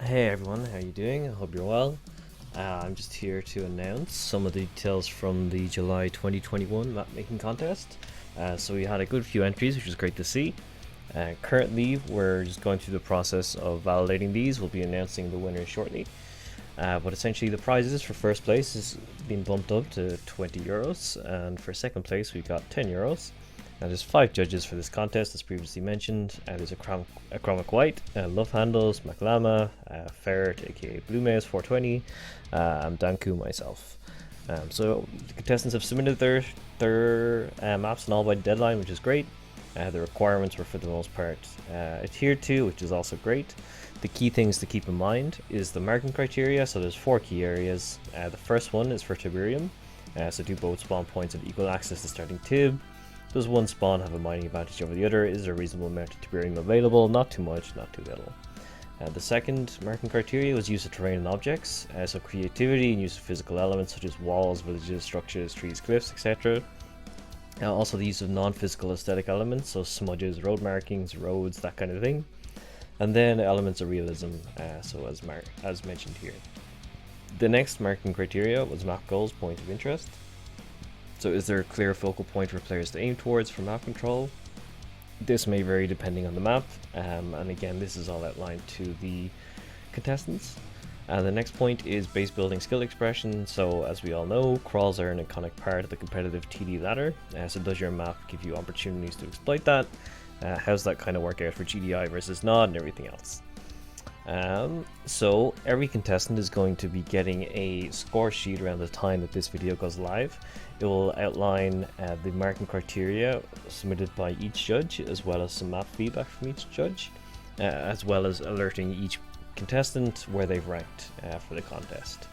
Hey everyone, how you doing? I hope you're well. I'm just here to announce some of the details from the July 2021 map making contest. So we had a good few entries, which is great to see. Currently, we're just going through the process of validating these. We'll be announcing the winners shortly. But essentially, the prizes for first place has been bumped up to 20 euros, and for second place, we got 10 euros. Now, there's 5 judges for this contest, as previously mentioned. There's Achromic White, Lovehandles, McLama, Ferret, aka Blue Maze 420, and Danku myself. So the contestants have submitted their maps and all by the deadline, which is great. The requirements were for the most part adhered to, which is also great. The key things to keep in mind is the marking criteria. So there's 4 key areas. The first one is for Tiberium. So do both spawn points have equal access to starting Tib? Does one spawn have a mining advantage over the other? Is there a reasonable amount of Tiberium available? Not too much, not too little. The second marking criteria was use of terrain and objects, so creativity and use of physical elements such as walls, villages, structures, trees, cliffs, etc. Also the use of non-physical aesthetic elements, so smudges, road markings, roads, that kind of thing. And then elements of realism, so as mentioned here. The next marking criteria was map goals, point of interest. So is there a clear focal point for players to aim towards for map control? This may vary depending on the map, and again this is all outlined to the contestants. The next point is base building skill expression. So as we all know, crawls are an iconic part of the competitive TD ladder, so does your map give you opportunities to exploit that? How's that kind of work out for GDI versus not and everything else? So every contestant is going to be getting a score sheet around the time that this video goes live. It will outline the marking criteria submitted by each judge, as well as some map feedback from each judge, as well as alerting each contestant where they've ranked for the contest.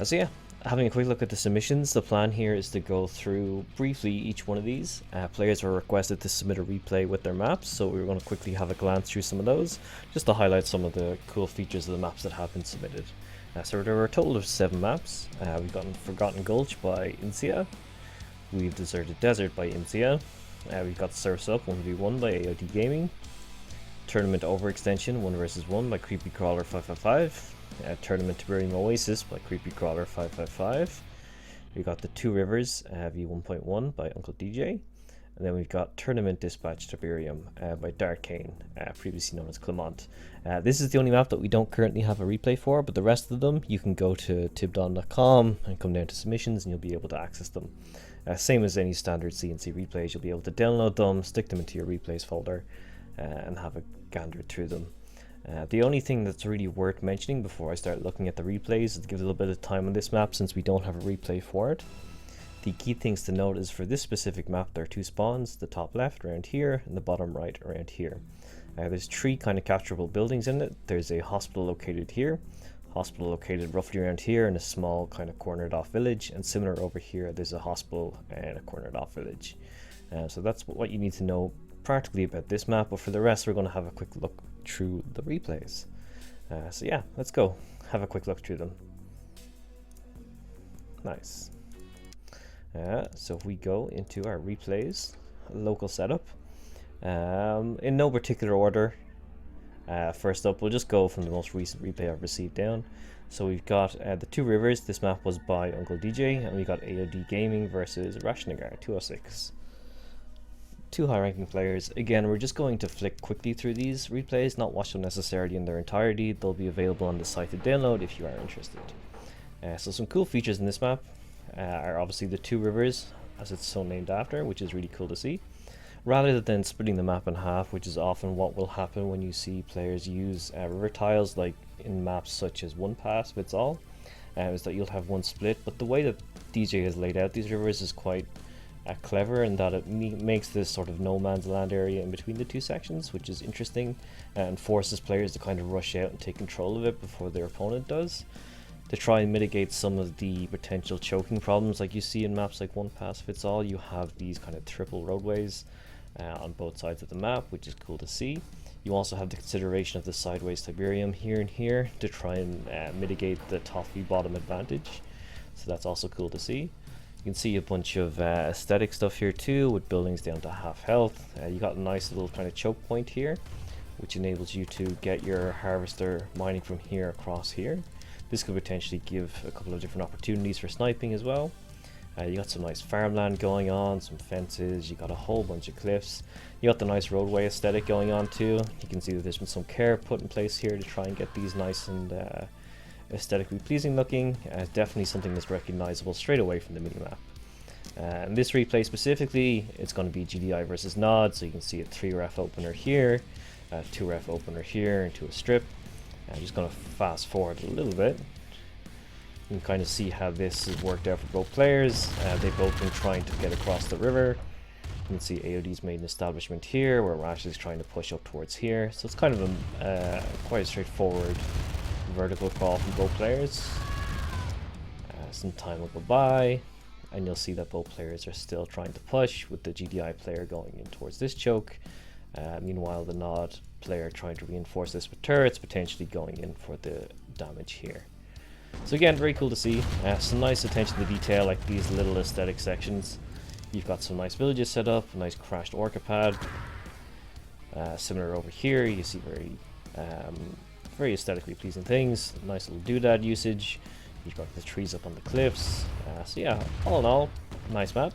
So yeah, having a quick look at the submissions, the plan here is to go through briefly each one of these. Players were requested to submit a replay with their maps, so we're going to quickly have a glance through some of those, just to highlight some of the cool features of the maps that have been submitted. So there were a total of 7 maps. We've gotten Forgotten Gulch by Insia, we've Deserted Desert by Insia, we've got Surf's Up 1v1 by AOD Gaming, Tournament Overextension 1 vs 1 by Creepy Crawler 555, Tournament Tiberium Oasis by Creepy Crawler 555. We got the Two Rivers V1.1 by Uncle DJ, and then we've got Tournament Dispatch Tiberium by Dark Kane, previously known as Clement. This is the only map that we don't currently have a replay for, but the rest of them you can go to tibdon.com and come down to submissions and you'll be able to access them. Same as any standard CNC replays, you'll be able to download them, stick them into your replays folder, and have a gander through them. The only thing that's really worth mentioning before I start looking at the replays is to give a little bit of time on this map since we don't have a replay for it. The key things to note is for this specific map there are 2 spawns, the top left around here and the bottom right around here. There's 3 kind of capturable buildings in it. There's a hospital located here, hospital located roughly around here in a small kind of cornered off village, and similar over here there's a hospital and a cornered off village. So that's what you need to know practically about this map, but for the rest we're going to have a quick look through the replays. So yeah, let's go have a quick look through them. Nice. So if we go into our replays, local setup, in no particular order, first up we'll just go from the most recent replay I've received down. So we've got the Two Rivers. This map was by Uncle DJ, and we got AOD Gaming versus Rashnagar 206. 2 high-ranking players. Again, we're just going to flick quickly through these replays, not watch them necessarily in their entirety. They'll be available on the site to download if you are interested. So some cool features in this map are obviously the Two Rivers, as it's so named after, which is really cool to see. Rather than splitting the map in half, which is often what will happen when you see players use river tiles like in maps such as One Pass Fits All, is that you'll have one split, but the way that DJ has laid out these rivers is quite clever in that it makes this sort of no man's land area in between the 2 sections, which is interesting and forces players to kind of rush out and take control of it before their opponent does, to try and mitigate some of the potential choking problems like you see in maps like One Pass Fits All. You have these kind of triple roadways on both sides of the map, which is cool to see. You also have the consideration of the sideways Tiberium here and here to try and mitigate the top v bottom advantage, so that's also cool to see. You can see a bunch of aesthetic stuff here too, with buildings down to half health. You got a nice little kind of choke point here, which enables you to get your harvester mining from here across here. This could potentially give a couple of different opportunities for sniping as well. You got some nice farmland going on, some fences, you got a whole bunch of cliffs. You got the nice roadway aesthetic going on too. You can see that there's been some care put in place here to try and get these nice and aesthetically pleasing looking. Definitely something that's recognizable straight away from the minimap. In this replay specifically, it's going to be GDI versus Nod, so you can see a 3-ref opener here, a 2-ref opener here into a strip. I'm just going to fast forward a little bit. You can kind of see how this has worked out for both players. They've both been trying to get across the river. You can see AOD's made an establishment here, where Rashley's trying to push up towards here. So it's kind of a quite a straightforward vertical crawl from both players. Some time will go by, and you'll see that both players are still trying to push, with the GDI player going in towards this choke. Meanwhile, the Nod player trying to reinforce this with turrets, potentially going in for the damage here. So again, very cool to see. Some nice attention to detail, like these little aesthetic sections. You've got some nice villages set up, a nice crashed orca pad. Similar over here, you see very aesthetically pleasing things. Nice little doodad usage. You've got the trees up on the cliffs. So yeah, all in all, nice map.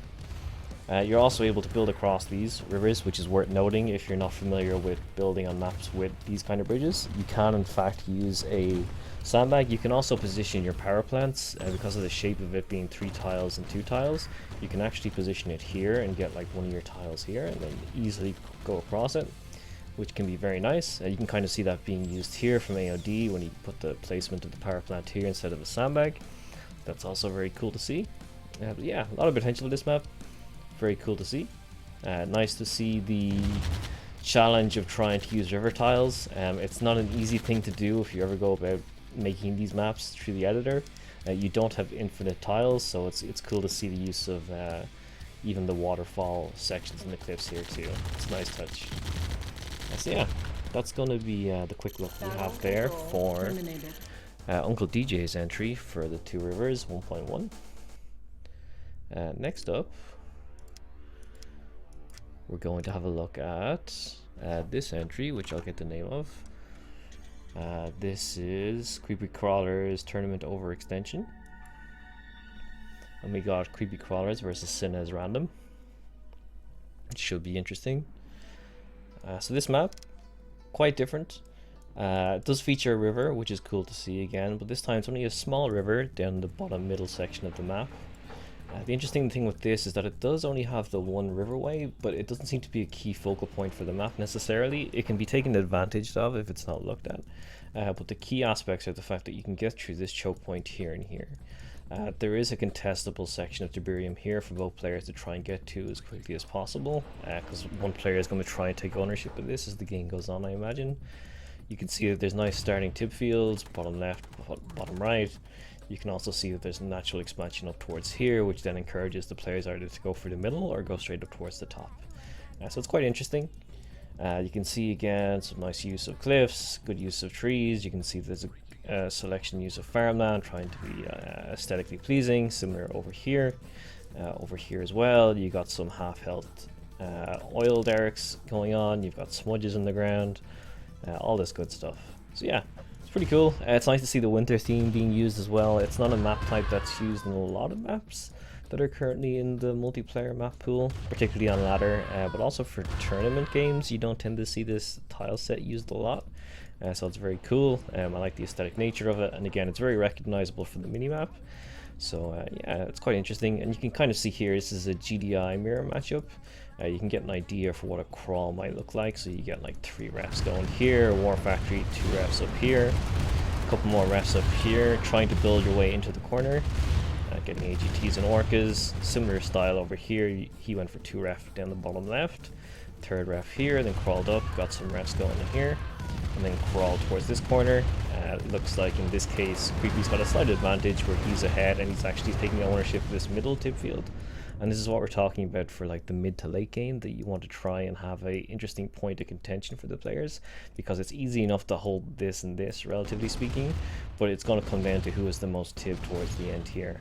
You're also able to build across these rivers, which is worth noting if you're not familiar with building on maps with these kind of bridges. You can in fact use a sandbag. You can also position your power plants, because of the shape of it being 3 tiles and 2 tiles. You can actually position it here and get like one of your tiles here and then easily go across it, which can be very nice. You can kind of see that being used here from AOD when you put the placement of the power plant here instead of a sandbag. That's also very cool to see. But yeah, a lot of potential with this map. Very cool to see. Nice to see the challenge of trying to use river tiles. It's not an easy thing to do if you ever go about making these maps through the editor. You don't have infinite tiles, so it's cool to see the use of even the waterfall sections in the cliffs here too. It's a nice touch. So yeah, that's going to be the quick look we have there for Uncle DJ's entry for the 2 Rivers 1.1. Next up, we're going to have a look at this entry, which I'll get the name of. This is Creepy Crawlers Tournament Overextension. And we got Creepy Crawlers versus Sinez Random. It should be interesting. So this map, quite different. It does feature a river, which is cool to see again, but this time it's only a small river down the bottom middle section of the map. The interesting thing with this is that it does only have the one riverway, but it doesn't seem to be a key focal point for the map necessarily. It can be taken advantage of if it's not looked at. But the key aspects are the fact that you can get through this choke point here and here. There is a contestable section of Tiberium here for both players to try and get to as quickly as possible, because one player is going to try and take ownership of this as the game goes on, I imagine. You can see that there's nice starting tip fields, bottom left, bottom right. You can also see that there's natural expansion up towards here, which then encourages the players either to go for the middle or go straight up towards the top. So it's quite interesting. You can see again some nice use of cliffs, good use of trees. You can see there's a selection use of farmland, trying to be aesthetically pleasing, similar over here. Over here as well, you got some half-health oil derricks going on. You've got smudges in the ground, all this good stuff. So yeah, it's pretty cool. It's nice to see the winter theme being used as well. It's not a map type that's used in a lot of maps that are currently in the multiplayer map pool, particularly on ladder, but also for tournament games you don't tend to see this tile set used a lot. So it's very cool. I like the aesthetic nature of it, and again, it's very recognizable from the minimap. So yeah, it's quite interesting, and you can kind of see here this is a GDI mirror matchup. You can get an idea for what a crawl might look like. So you get like 3 refs going here, War Factory, 2 refs up here, a couple more refs up here, trying to build your way into the corner, getting AGTs and orcas. Similar style over here. He went for 2 ref down the bottom left, 3rd ref here, then crawled up, got some refs going in here, and then crawled towards this corner. It looks like in this case Creepy's got a slight advantage where he's ahead and he's actually taking ownership of this middle tip field. And this is what we're talking about for like the mid to late game, that you want to try and have a interesting point of contention for the players, because it's easy enough to hold this and this, relatively speaking, but it's going to come down to who is the most tib towards the end here.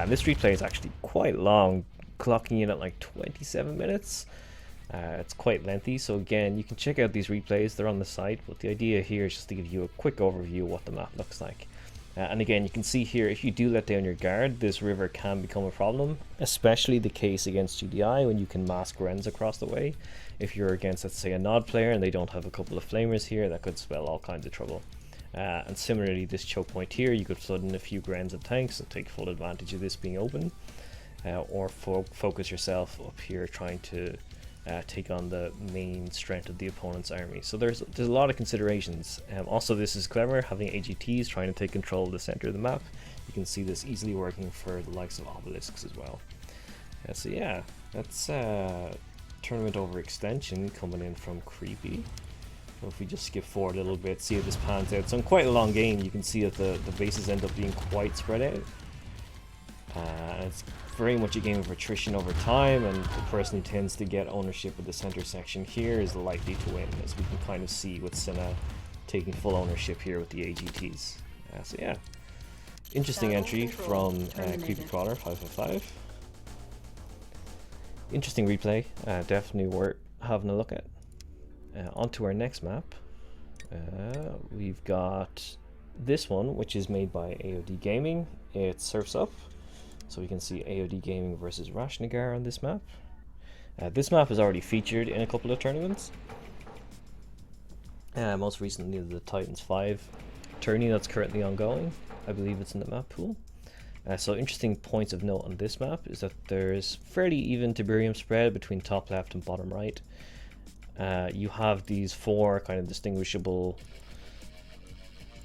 This replay is actually quite long, clocking in at like 27 minutes. It's quite lengthy, so again, you can check out these replays, they're on the site, but the idea here is just to give you a quick overview of what the map looks like. And again, you can see here, if you do let down your guard, this river can become a problem, especially the case against GDI when you can mask Wrens across the way. If you're against, let's say, a Nod player and they don't have a couple of flamers here, that could spell all kinds of trouble. And similarly, this choke point here, you could flood in a few Grens and tanks and take full advantage of this being open, or focus yourself up here trying to take on the main strength of the opponent's army. So there's a lot of considerations. Also, this is clever, having AGTs trying to take control of the center of the map. You can see this easily working for the likes of obelisks as well. So yeah, that's tournament overextension coming in from Creepy. So if we just skip forward a little bit, see how this pans out. So in quite a long game, you can see that the bases end up being quite spread out. It's very much a game of attrition over time, and the person who tends to get ownership of the center section here is likely to win, as we can kind of see with Senna taking full ownership here with the AGTs. So yeah, interesting entry from Creepy Crawler 555. Interesting replay, definitely worth having a look at. On to our next map. We've got this one, which is made by AOD Gaming. It surfs up. So we can see AOD Gaming versus Rashnagar on this map. This map is already featured in a couple of tournaments. Most recently the Titans 5 tourney that's currently ongoing. I believe it's in the map pool. So interesting points of note on this map is that there's fairly even Tiberium spread between top left and bottom right. You have these four kind of distinguishable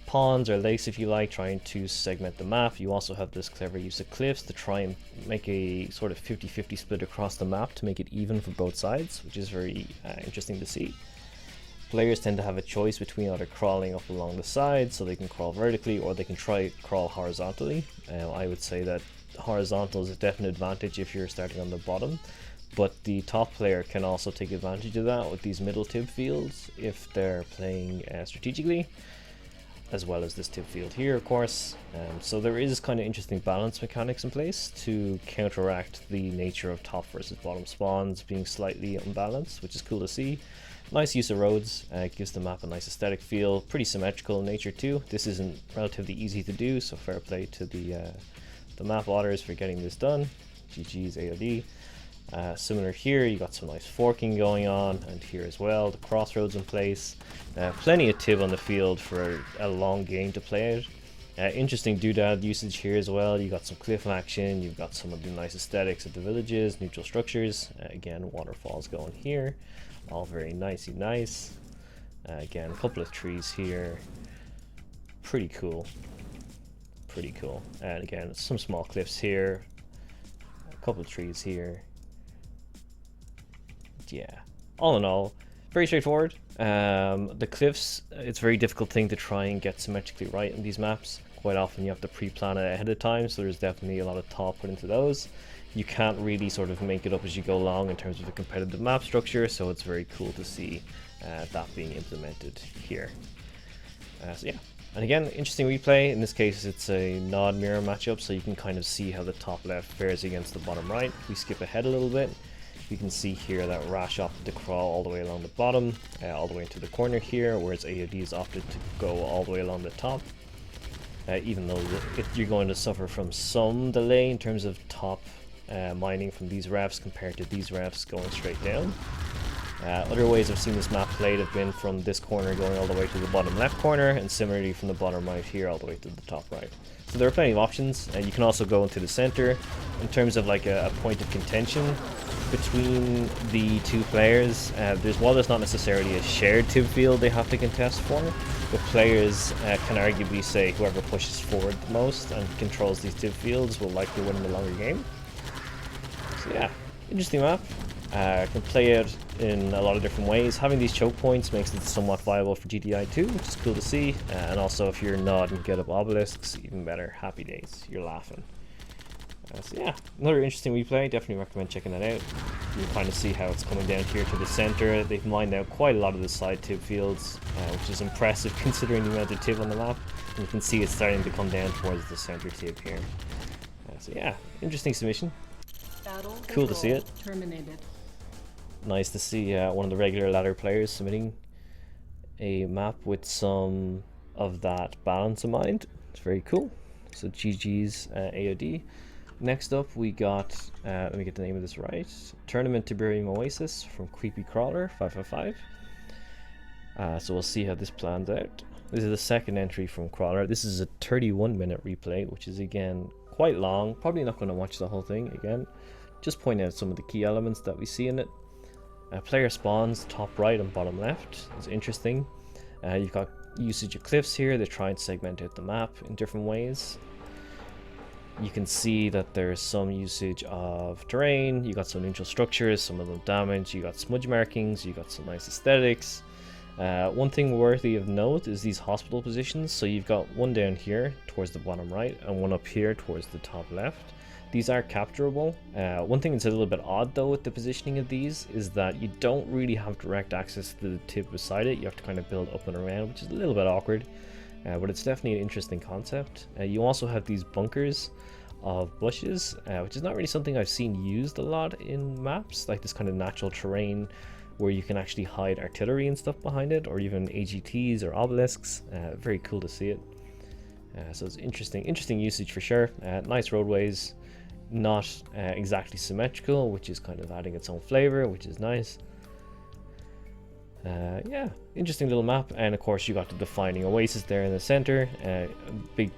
pawns or lakes, if you like, trying to segment the map. You also have this clever use of cliffs to try and make a sort of 50-50 split across the map to make it even for both sides, which is very interesting to see. Players tend to have a choice between either crawling up along the sides so they can crawl vertically, or they can try crawl horizontally. I would say that horizontal is a definite advantage if you're starting on the bottom, but the top player can also take advantage of that with these middle tib fields if they're playing strategically, as well as this tib field here, of course. So there is kind of interesting balance mechanics in place to counteract the nature of top versus bottom spawns being slightly unbalanced, which is cool to see. Nice use of roads, gives the map a nice aesthetic feel, pretty symmetrical in nature too. This isn't relatively easy to do, so fair play to the map authors for getting this done. GG's AOD. Similar here, you got some nice forking going on, and here as well, the crossroads in place. Plenty of tib on the field for a long game to play out. Interesting doodad usage here as well. You got some cliff action, you've got some of the nice aesthetics of the villages, neutral structures. Again, waterfalls going here, all very nicey nice. Again, a couple of trees here, pretty cool, pretty cool. And again, some small cliffs here, a couple of trees here. Yeah, all in all, very straightforward. The cliffs, it's a very difficult thing to try and get symmetrically right in these maps. Quite often you have to pre-plan it ahead of time, so there's definitely a lot of thought put into those. You can't really sort of make it up as you go along in terms of the competitive map structure, so it's very cool to see that being implemented here. So yeah, and again, interesting replay. In this case, it's a nod mirror matchup, so you can kind of see how the top left fares against the bottom right. If we skip ahead a little bit, you can see here that Rash opted to crawl all the way along the bottom, all the way into the corner here, whereas AOD has opted to go all the way along the top. Even though you're going to suffer from some delay in terms of top mining from these refs compared to these refs going straight down. Other ways I've seen this map played have been from this corner going all the way to the bottom left corner, and similarly from the bottom right here all the way to the top right. So there are plenty of options, and you can also go into the center. In terms of like a point of contention between the two players, while there's not necessarily a shared tib field they have to contest for, the players can arguably say whoever pushes forward the most and controls these tib fields will likely win the longer game. So yeah, interesting map. Can play out in a lot of different ways. Having these choke points makes it somewhat viable for GTI too, which is cool to see. And also if you're Nod and get up obelisks, even better. Happy days, you're laughing. So yeah, another interesting replay. Definitely recommend checking that out. You can kind of see how it's coming down here to the center. They've mined out quite a lot of the side tib fields, which is impressive considering the amount of tib on the map. And you can see it's starting to come down towards the center tib here. So yeah, interesting submission. Cool to see it. Terminated. Nice to see one of the regular ladder players submitting a map with some of that balance in mind. It's very cool. So GG's AOD. Next up we got, let me get the name of this right, Tournament Tiberium Oasis from Creepy Crawler 555. So we'll see how this plans out. This is the second entry from Crawler. This is a 31-minute replay, which is again quite long. Probably not going to watch the whole thing again. Just point out some of the key elements that we see in it. Player spawns top right and bottom left. It's interesting. You've got usage of cliffs here. They try and segment out the map in different ways. You can see that there's some usage of terrain. You got some neutral structures, some of them damaged. You got smudge markings. You got some nice aesthetics. One thing worthy of note is these hospital positions. So you've got one down here towards the bottom right and one up here towards the top left. These are capturable. One thing that's a little bit odd though with the positioning of these is that you don't really have direct access to the tip beside it. You have to kind of build up and around, which is a little bit awkward, but it's definitely an interesting concept. You also have these bunkers of bushes, which is not really something I've seen used a lot in maps, like this kind of natural terrain where you can actually hide artillery and stuff behind it, or even AGTs or obelisks. Very cool to see it. So it's interesting usage for sure. Nice roadways, not exactly symmetrical, which is kind of adding its own flavor, which is nice. Yeah, interesting little map. And of course you got the defining Oasis there in the center, a big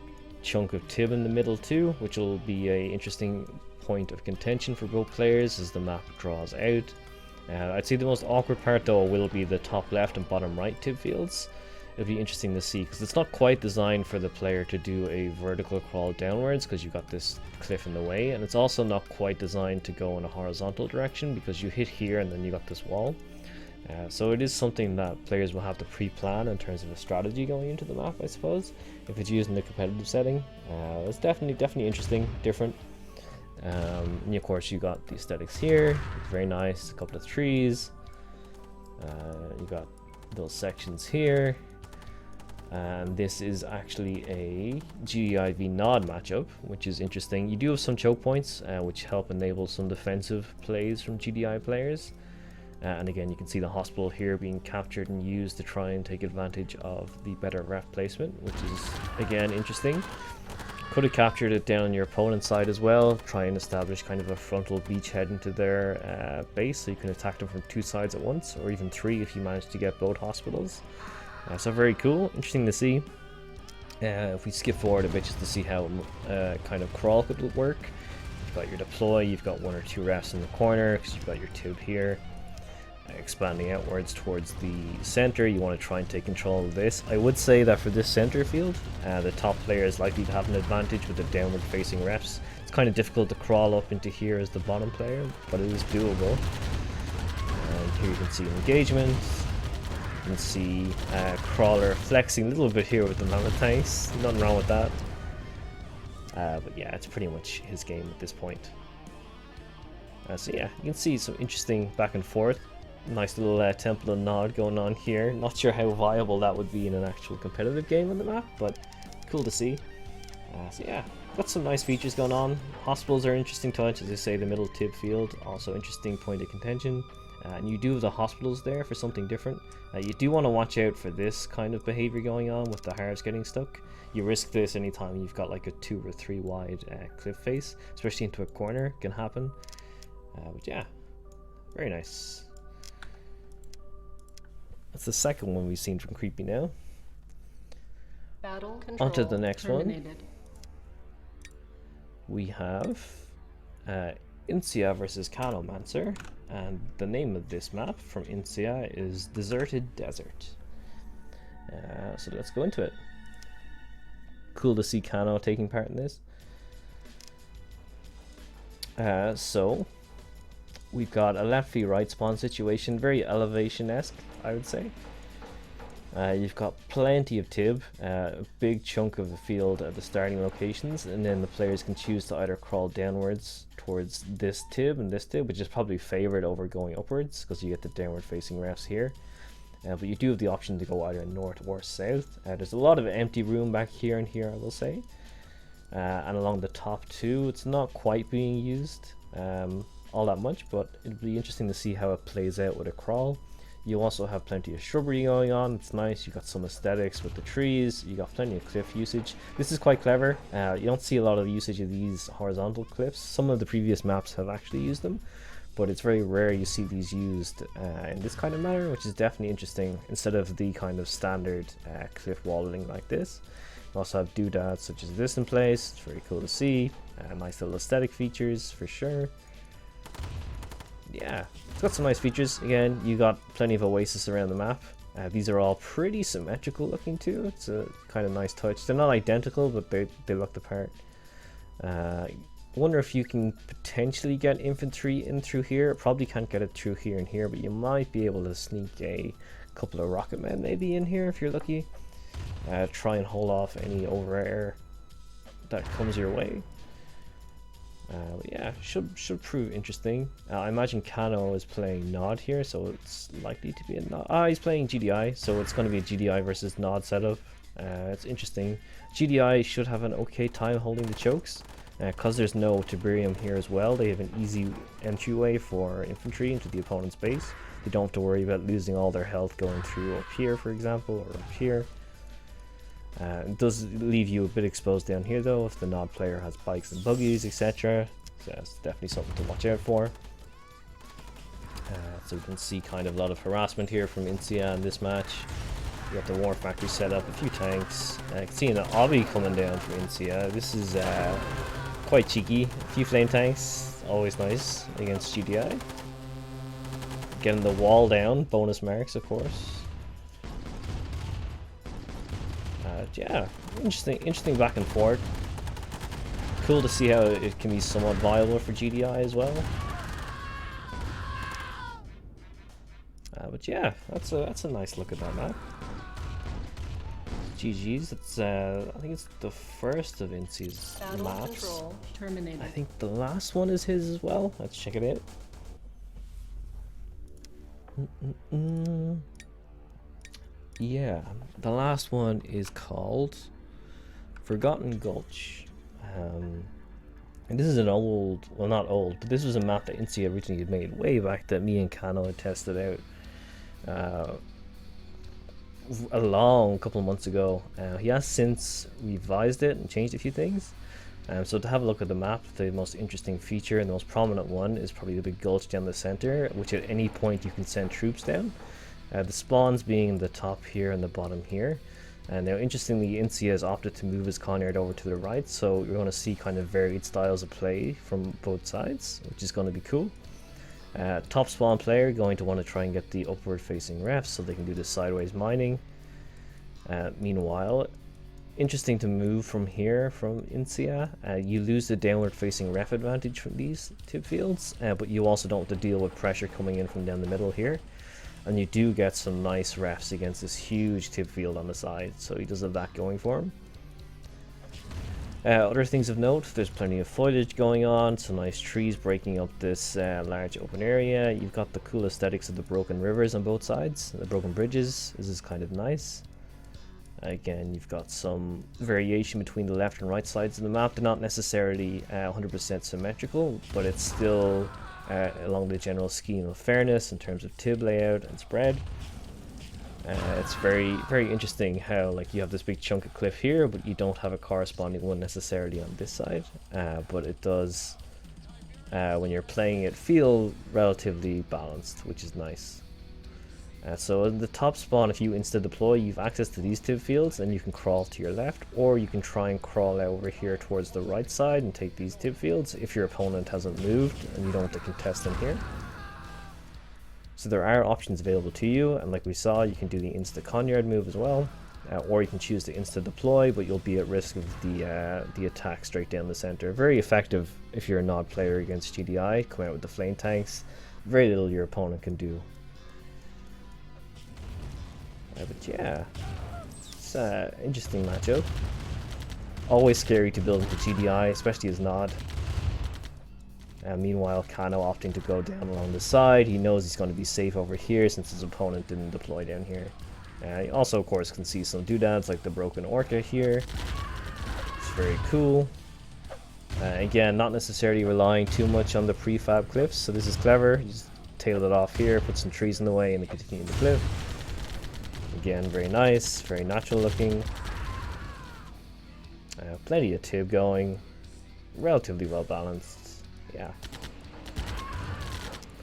chunk of Tib in the middle too, which will be a interesting point of contention for both players as the map draws out. I'd say the most awkward part though will be the top left and bottom right Tib fields. It'll be interesting to see because it's not quite designed for the player to do a vertical crawl downwards because you've got this cliff in the way, and it's also not quite designed to go in a horizontal direction because you hit here and then you got this wall. So it is something that players will have to pre-plan in terms of a strategy going into the map, I suppose, if it's used in the competitive setting. It's definitely interesting, different. And of course you got the aesthetics here, very nice, a couple of trees. You got those sections here. And this is actually a GDI v Nod matchup, which is interesting. You do have some choke points, which help enable some defensive plays from GDI players. And again, you can see the hospital here being captured and used to try and take advantage of the better ref placement, which is again interesting. Could have captured it down on your opponent's side as well, try and establish kind of a frontal beachhead into their base, so you can attack them from two sides at once, or even three if you manage to get both hospitals. So very cool, interesting to see. If we skip forward a bit just to see how kind of crawl could work. You've got your deploy, you've got one or two refs in the corner because you've got your tube here. Expanding outwards towards the center, you want to try and take control of this. I would say that for this center field, the top player is likely to have an advantage with the downward facing refs. It's kind of difficult to crawl up into here as the bottom player, but it is doable. And here you can see engagement. You can see Crawler flexing a little bit here with the mammoth tanks. Nothing wrong with that. But yeah, it's pretty much his game at this point. So yeah, you can see some interesting back and forth. Nice little temple and nod going on here. Not sure how viable that would be in an actual competitive game on the map, but cool to see. So yeah, got some nice features going on. Hospitals are interesting touch, as I say, the middle tib field, also interesting point of contention. And you do have the hospitals there for something different. You do want to watch out for this kind of behavior going on with the harves getting stuck. You risk this anytime you've got like a 2 or 3 wide cliff face, especially into a corner, can happen. But yeah, very nice. That's the second one we've seen from Creepy now. Battle control on to the next terminated. one. We have Incia versus Canomancer, and the name of this map from Incia is Deserted Desert. So let's go into it. Cool to see Cano taking part in this. So we've got a left v right spawn situation, very elevation-esque, I would say. You've got plenty of tib, a big chunk of the field at the starting locations, and then the players can choose to either crawl downwards towards this tib and this tib, which is probably favored over going upwards because you get the downward facing refs here. But you do have the option to go either north or south. There's a lot of empty room back here and here, I will say. And along the top too, it's not quite being used. all that much, but it'll be interesting to see how it plays out with a crawl. You also have plenty of shrubbery going on. It's nice. You got some aesthetics with the trees. You got plenty of cliff usage. This is quite clever. You don't see a lot of usage of these horizontal cliffs. Some of the previous maps have actually used them, but it's very rare you see these used in this kind of manner, which is definitely interesting instead of the kind of standard cliff walling like this. You also have doodads such as this in place. It's very cool to see. Nice little aesthetic features for sure. Yeah, it's got some nice features. Again, you got plenty of Oasis around the map. These are all pretty symmetrical looking too. It's a kind of nice touch. They're not identical, but they look the part. I wonder if you can potentially get infantry in through here. Probably can't get it through here and here, but you might be able to sneak a couple of rocket men maybe in here if you're lucky. Try and hold off any over air that comes your way. But yeah, should prove interesting. I imagine Kano is playing Nod here, so it's likely to be a Nod. He's playing GDI, so it's going to be a GDI versus Nod setup. It's interesting. GDI should have an okay time holding the chokes, because there's no Tiberium here as well. They have an easy entryway for infantry into the opponent's base. They don't have to worry about losing all their health going through up here, for example, or up here. It does leave you a bit exposed down here though if the Nod player has bikes and buggies, etc. So that's definitely something to watch out for. So we can see kind of a lot of harassment here from Incia in this match. You got the War Factory set up, a few tanks. I can see an obby coming down from Incia. This is quite cheeky. A few flame tanks, always nice against GDI. Getting the wall down, bonus marks of course. Yeah, interesting back and forth. Cool to see how it can be somewhat viable for GDI as well. But yeah, that's a nice look at that map. GG's. It's I think it's the first of Inci's maps. I think the last one is his as well. Let's check it out. Yeah, the last one is called Forgotten Gulch. And this is an old, well not old, but this was a map that Incia originally had made way back that me and Kano had tested out a long couple of months ago. He has since revised it and changed a few things. So to have a look at the map, the most interesting feature and the most prominent one is probably the big gulch down the center, which at any point you can send troops down. The spawns being the top here and the bottom here. And now interestingly, Incia has opted to move his Conard over to the right, so you're going to see kind of varied styles of play from both sides, which is going to be cool. Top spawn player going to want to try and get the upward facing refs so they can do the sideways mining. Meanwhile, interesting to move from here from Incia. You lose the downward facing ref advantage from these tip fields, but you also don't have to deal with pressure coming in from down the middle here. And you do get some nice refs against this huge tip field on the side, so he does have that going for him. Other things of note, there's plenty of foliage going on, some nice trees breaking up this large open area. You've got the cool aesthetics of the broken rivers on both sides, the broken bridges. This is kind of nice. Again, you've got some variation between the left and right sides of the map. They're not necessarily 100% symmetrical, but it's still along the general scheme of fairness in terms of tib layout and spread. It's very interesting how like you have this big chunk of cliff here, but you don't have a corresponding one necessarily on this side, but it does when you're playing it feel relatively balanced, which is nice. So in the top spawn, if you insta deploy, you've access to these tib fields and you can crawl to your left, or you can try and crawl over here towards the right side and take these tib fields if your opponent hasn't moved and you don't want to contest them here. So there are options available to you, and like we saw, you can do the insta Conyard move as well, or you can choose to insta deploy, but you'll be at risk of the attack straight down the center. Very effective if you're a Nod player against GDI, come out with the flame tanks. Very little your opponent can do. But yeah, it's an interesting matchup. Always scary to build into GDI, especially as Nod. Meanwhile, Kano opting to go down along the side. He knows he's going to be safe over here since his opponent didn't deploy down here. You also, of course, can see some doodads like the broken Orca here. It's very cool. Again, not necessarily relying too much on the prefab cliffs, so this is clever. You just tail it off here, put some trees in the way, and then continue the cliff. Again, very nice, very natural looking. Plenty of tib going, relatively well balanced. Yeah.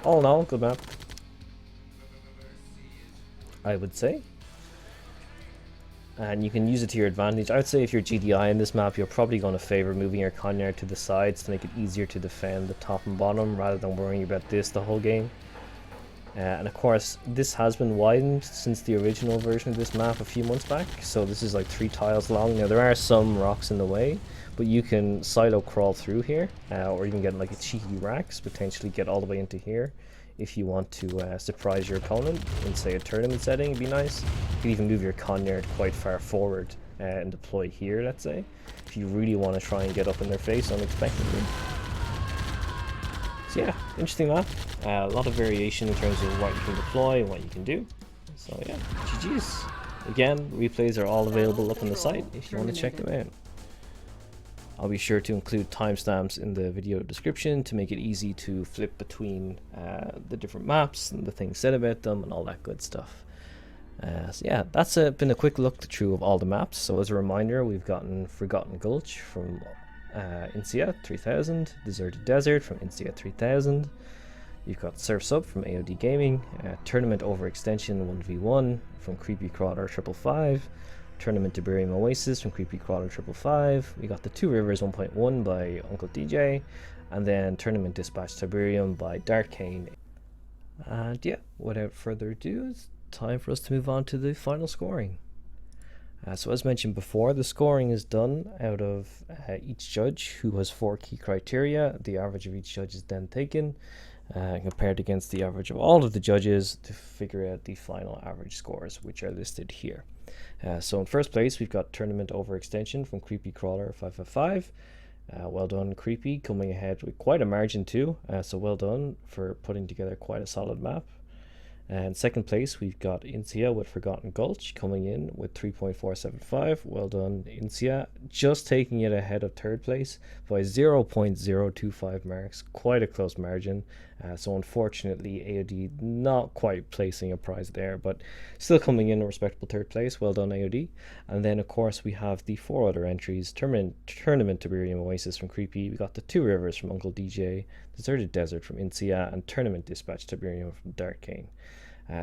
All in all, good map, I would say. And you can use it to your advantage. I would say if you're GDI in this map, you're probably going to favor moving your conyard to the sides to make it easier to defend the top and bottom rather than worrying about this the whole game. And of course, this has been widened since the original version of this map a few months back, so this is like 3 tiles long. Now there are some rocks in the way, but you can silo crawl through here, or even get like a cheeky racks, potentially get all the way into here if you want to surprise your opponent in, say, a tournament setting. It'd be nice. You could even move your conyard quite far forward and deploy here, let's say, if you really want to try and get up in their face unexpectedly. So yeah, interesting map. A lot of variation in terms of what you can deploy and what you can do. So yeah, GG's. Again, replays are all available up on the site if you want to check them out. I'll be sure to include timestamps in the video description to make it easy to flip between the different maps and the things said about them and all that good stuff. So yeah, that's been a quick look through of all the maps. So as a reminder, we've gotten Forgotten Gulch from Insia 3000, Deserted Desert from Insia 3000. You've got Surf's Up from AOD Gaming, Tournament Overextension 1v1 from Creepy Crawler 555, Tournament Tiberium Oasis from Creepy Crawler 555. We got the Two Rivers 1.1 by Uncle DJ, and then Tournament Dispatch Tiberium by Dark Kane. And yeah, without further ado, it's time for us to move on to the final scoring. So as mentioned before, the scoring is done out of each judge who has 4 key criteria. The average of each judge is then taken, compared against the average of all of the judges to figure out the final average scores, which are listed here. So in first place, we've got Tournament Overextension from Creepy Crawler 555. Well done, Creepy, coming ahead with quite a margin too. So well done for putting together quite a solid map. And second place, we've got Insia with Forgotten Gulch coming in with 3.475. Well done, Insia, just taking it ahead of third place by 0.025 marks. Quite a close margin. So unfortunately, AOD not quite placing a prize there, but still coming in a respectable third place. Well done, AOD. And then, of course, we have the 4 other entries. Tournament Tiberium Oasis from Creepy. We got the Two Rivers from Uncle DJ, Deserted Desert from Insia, and Tournament Dispatch Tiberium from Dark Kane.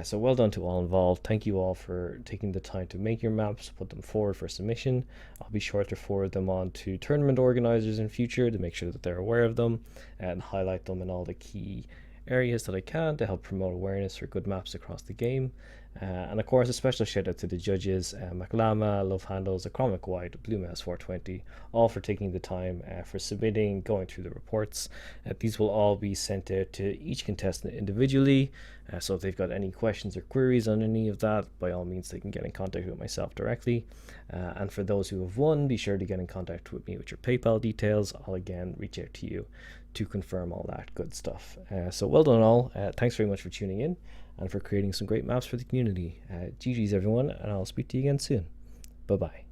So well done to all involved. Thank you all for taking the time to make your maps, put them forward for submission. I'll be sure to forward them on to tournament organizers in future to make sure that they're aware of them and highlight them in all the key areas that I can to help promote awareness for good maps across the game. And of course, a special shout out to the judges, McLama, Lovehandles, Achromic White, Blue Mouse 420, all for taking the time for submitting, going through the reports. These will all be sent out to each contestant individually, so if they've got any questions or queries on any of that, by all means they can get in contact with myself directly. And for those who have won, be sure to get in contact with me with your PayPal details. I'll again reach out to you to confirm all that good stuff. So well done all. Thanks very much for tuning in and for creating some great maps for the community. GG's everyone, and I'll speak to you again soon. Bye bye.